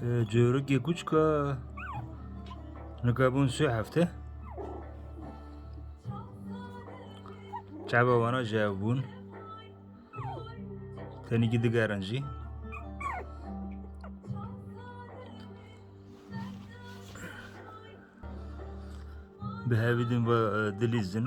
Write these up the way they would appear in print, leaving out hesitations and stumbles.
جورك يكوشكا نقابون سو هفته شعبا وانا جاوبون تاني جد قارنجي بهابدين دليزن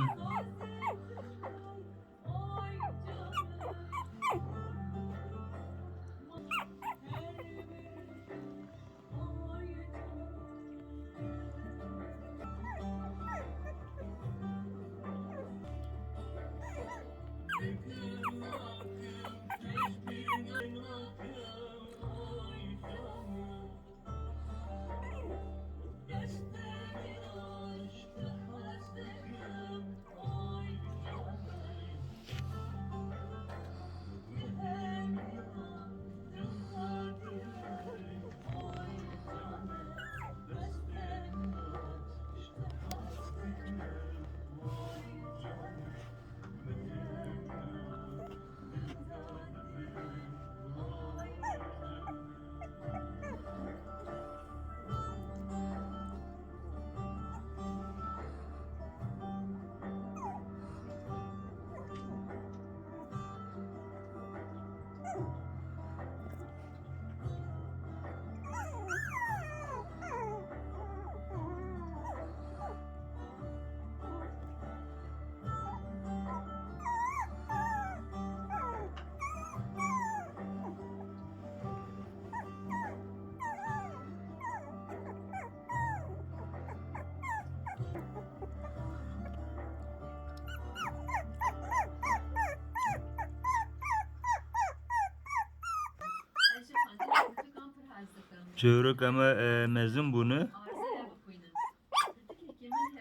جورك اما مزن بونه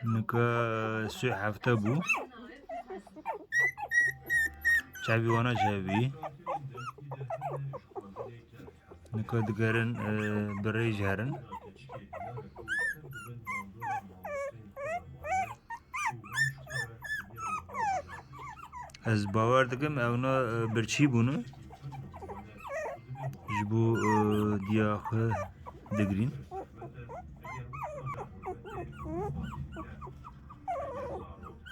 نكا سو هفته بو شعبي وانا جابي نكا دقارن بري جارن از باور دکم اونا برچی بونه جبو دیاخه دگرین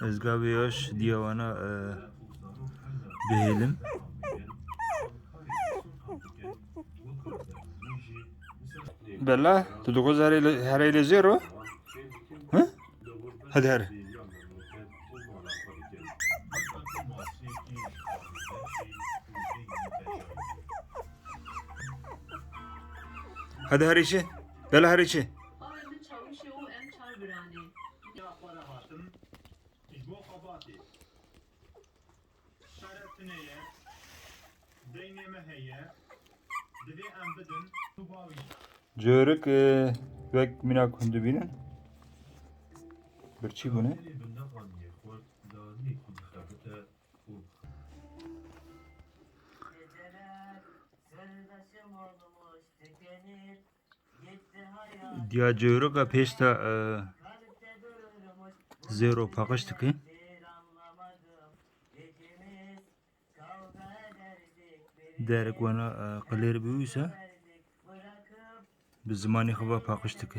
از گاویاش دیوانا بهلم بله تو دو هر ایل زیرو ها هد هر هد هریشه بله هریشه جورك وك منا كنت بينن برچی بونه دیا جورك پیشتا زیرو پاقشت که درک وانا قلير بيوسا بالزماني خبا باقشتك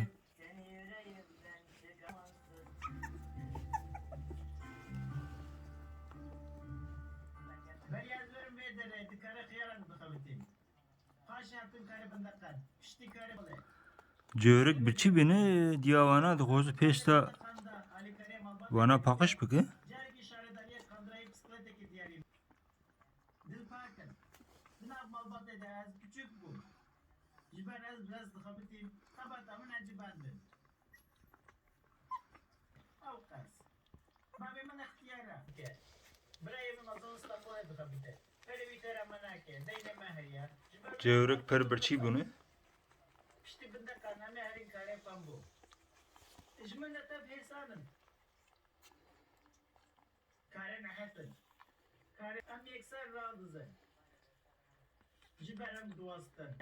جورك برچی بینه دیاوانا دخوز پیشتا وانا پاقش بکه جبان از biraz dıkabıtayım. Kabatamın acı bandım. Avkas. Babimin ihtiyara. Brayemin azal İstanbul'a dıkabıtay. Öyle bir tera manake. Deyleme hayya. جورك پر برچی بونه İşte bunda kaname harin kare pambu. İşmen atab hesanın. Kare nahatın. Kare am yekser radızın. Jibaram duastan.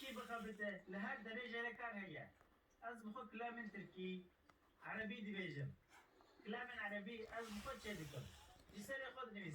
كي بخبته لهر درجة لكان هي از بخو كلام تركي عربي ديفيجن كلام عربي از بخو تشدكم